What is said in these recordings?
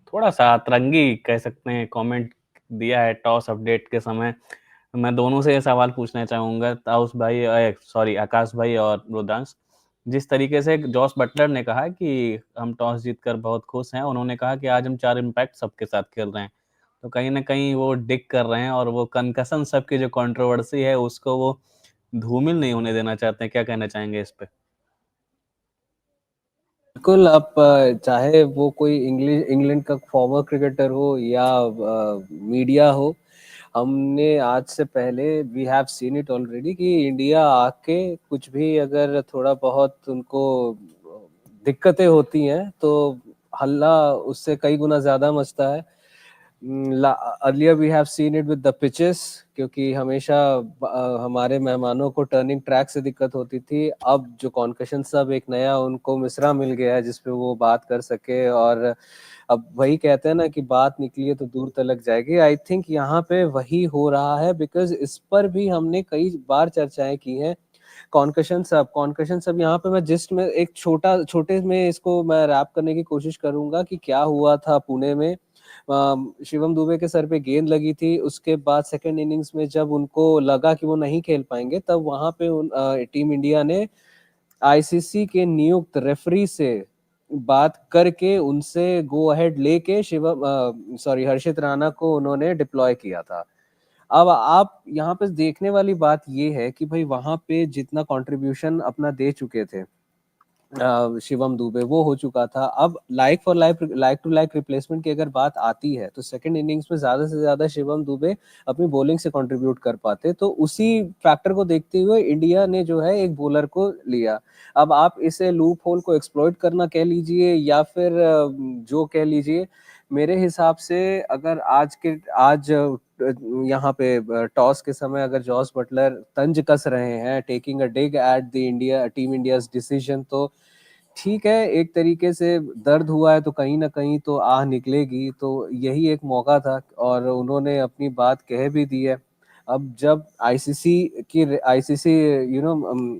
थोड़ा-सा अतरंगी कह सकते हैं कमेंट दिया है टॉस अपडेट के समय। मैं दोनों से ये सवाल पूछना चाहूँगा ताउस भाई सॉरी आकाश भाई और रुद्रांश। जिस तरीके से जॉस बटलर ने कहा कि हम टॉस जीतकर बहुत खुश हैं, उन्होंने कहा कि आज हम 4 इम्पैक्ट सबके साथ खेल रहे हैं। तो कहीं न कहीं वो डिग कर रहे हैं और वो कनकशन सब की जो कंट्रोवर्सी है उसको वो धूमिल नहीं होने देना चाहते हैं। क्या कहना चाहेंगे इस पे? बिल्कुल, आप चाहे वो कोई इंग्लैंड का फॉर्मर क्रिकेटर हो या मीडिया हो, हमने आज से पहले we have seen it already कि इंडिया आके कुछ भी अगर थोड़ा बहुत उनको दिक्कतें होती हैं तो हल्ला उससे कई गुना ज्यादा मचता है। Earlier we have seen it with the pitches, क्योंकि हमेशा हमारे मेहमानों को टर्निंग ट्रैक से दिक्कत होती थी। अब जो कॉन्कशन सब एक नया उनको मिसरा मिल गया है जिसपे वो बात कर सके, और अब वही कहते हैं ना कि बात निकली है तो दूर तलक जाएगी। आई थिंक यहाँ पे वही हो रहा है, बिकॉज इस पर भी हमने कई बार चर्चाएं की हैं। कॉन्कशन सब यहाँ पे मैं जिस्ट में एक छोटे में इसको मैं रैप करने की कोशिश करूंगा कि क्या हुआ था पुणे में। शिवम दुबे के सर पे गेंद लगी थी, उसके बाद सेकेंड इनिंग्स में जब उनको लगा कि वो नहीं खेल पाएंगे तब वहां पे टीम इंडिया ने आईसीसी के नियुक्त रेफरी से बात करके उनसे गो अहेड लेके शिवम सॉरी हर्षित राणा को उन्होंने डिप्लॉय किया था। अब आप यहाँ पे देखने वाली बात ये है कि भाई वहां पे जितना कंट्रीब्यूशन अपना दे चुके थे शिवम दुबे, वो हो चुका था। अब लाइक टू लाइक रिप्लेसमेंट की अगर बात आती है तो सेकंड इनिंग्स में ज्यादा से ज्यादा शिवम दुबे अपनी बॉलिंग से कंट्रीब्यूट कर पाते, तो उसी फैक्टर को देखते हुए इंडिया ने जो है एक बॉलर को लिया। अब आप इसे लूप होल को एक्सप्लॉइट करना कह लीजिए या फिर जो कह लीजिए, मेरे हिसाब से अगर आज यहाँ पे टॉस के समय अगर जॉस बटलर तंज कस रहे हैं taking a dig at the India team India's decision, तो ठीक है, एक तरीके से दर्द हुआ है तो कहीं ना कहीं तो आह निकलेगी। तो यही एक मौका था और उन्होंने अपनी बात कह भी दी है। अब जब आईसीसी यू नो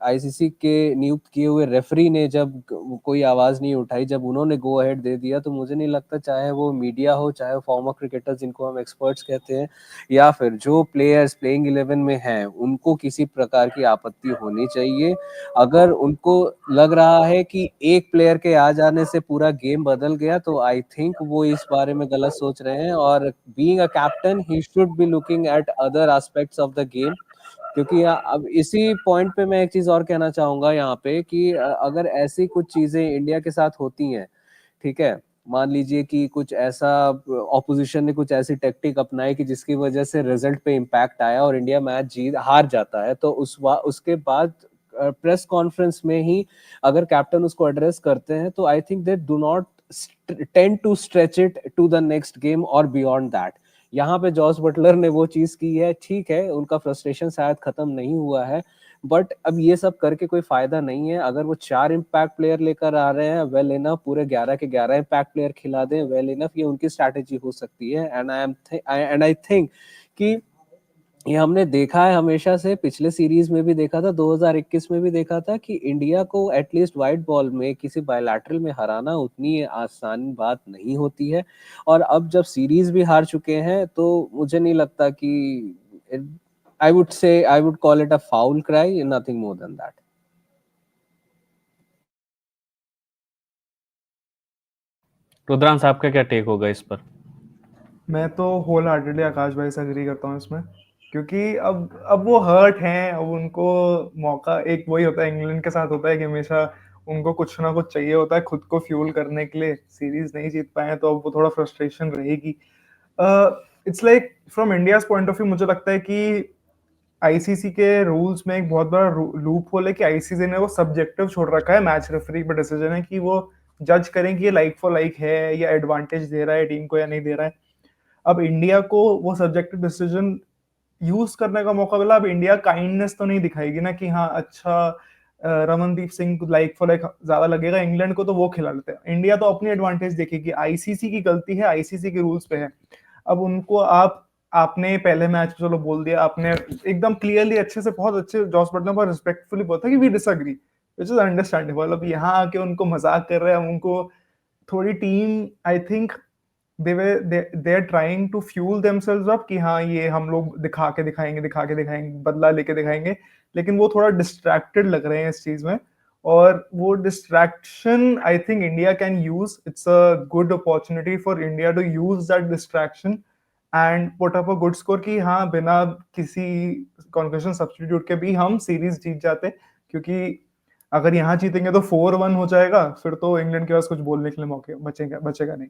आईसीसी के नियुक्त किए हुए रेफरी ने जब कोई आवाज नहीं उठाई, जब उन्होंने गो अहेड दे दिया, तो मुझे नहीं लगता चाहे वो मीडिया हो, चाहे फॉर्मर क्रिकेटर जिनको हम एक्सपर्ट्स कहते हैं, या फिर जो प्लेयर्स प्लेइंग 11 में हैं, उनको किसी प्रकार की आपत्ति होनी चाहिए। अगर उनको लग रहा है कि एक प्लेयर के आ जाने से पूरा गेम बदल गया, तो आई थिंक वो इस बारे में गलत सोच रहे हैं, और being a captain he should be looking at other aspects of the game. क्योंकि अब इसी पॉइंट पे मैं एक चीज और कहना चाहूंगा यहाँ पे कि अगर ऐसी कुछ चीजें इंडिया के साथ होती हैं, ठीक है, मान लीजिए कि कुछ ऐसा ऑपोजिशन ने कुछ ऐसी टेक्टिक अपनाई कि जिसकी वजह से रिजल्ट पे इम्पैक्ट आया और इंडिया मैच जीत हार जाता है, तो उसके बाद प्रेस कॉन्फ्रेंस में ही अगर कैप्टन उसको एड्रेस करते हैं, तो I think they do not tend to stretch it to the next game और बियॉन्ड दैट। यहाँ पे जॉस बटलर ने वो चीज की है, ठीक है, उनका फ्रस्ट्रेशन शायद खत्म नहीं हुआ है, बट अब ये सब करके कोई फायदा नहीं है। अगर वो 4 इम्पैक्ट प्लेयर लेकर आ रहे हैं, वेल इनफ, पूरे 11 के 11 इम्पैक्ट प्लेयर खिला दें, वेल इनफ, ये उनकी स्ट्रैटेजी हो सकती है। एंड आई थिंक कि ये हमने देखा है हमेशा से, पिछले सीरीज में भी देखा था, 2021 में भी देखा था कि इंडिया को एटलीस्ट वाइट बॉल में किसी बायलैटरल में हराना उतनी आसान बात नहीं होती है। और अब जब सीरीज भी हार चुके हैं तो मुझे नहीं लगता कि I would call it a foul cry, nothing more than that. Rudransh आपका क्या टेक होगा इस पर? मैं तो होल हार्टेडली आकाश भाई से एग्री करता हूँ इसमें, क्योंकि अब वो हर्ट हैं, अब उनको मौका एक वही होता है, इंग्लैंड के साथ होता है कि हमेशा उनको कुछ ना कुछ चाहिए होता है खुद को फ्यूल करने के लिए। सीरीज नहीं जीत पाए तो अब वो थोड़ा फ्रस्ट्रेशन रहेगी। It's like from India's point of view मुझे लगता है कि आईसीसी के रूल्स में एक बहुत बड़ा लूप होल है कि आईसीसी ने वो सब्जेक्टिव छोड़ रखा है, मैच रेफरी पर डिसीजन है कि वो जज करें कि ये लाइक फॉर लाइक है या एडवांटेज दे रहा है टीम को या नहीं दे रहा है। अब इंडिया को वो सब्जेक्टिव डिसीजन यूज करने का मौका मिला। अब इंडिया काइंडनेस तो नहीं दिखाएगी ना कि हाँ अच्छा Ramandeep Singh like for like ज्यादा लगेगा, इंग्लैंड को तो वो खिला लेते हैं। इंडिया तो अपनी एडवांटेज देखेगी, आईसीसी की गलती है, आईसीसी के रूल्स पे है। अब उनको आपने पहले मैच में चलो बोल दिया, आपने एकदम क्लियरली अच्छे से, बहुत अच्छे जॉस बटलर पर रिस्पेक्टफुली बोला था कि we disagree, which is understandable. अब यहाँ आके उनको मजाक कर रहे हैं, हम उनको थोड़ी team I think they are trying to fuel themselves up कि हाँ ये हम लोग दिखा के दिखाएंगे, बदला लेके दिखाएंगे, लेकिन वो थोड़ा डिस्ट्रैक्टेड लग रहे हैं इस चीज में। और वो distraction I think India can use, it's a good opportunity for India to use that distraction and put up a good score कि हाँ बिना किसी कॉन्क्वेशन सब्स्टिट्यूट के भी हम सीरीज जीत जाते, क्योंकि अगर यहाँ जीतेंगे तो 4-1 हो जाएगा, फिर तो इंग्लैंड के पास कुछ बोलने के लिए मौके बचेगा नहीं।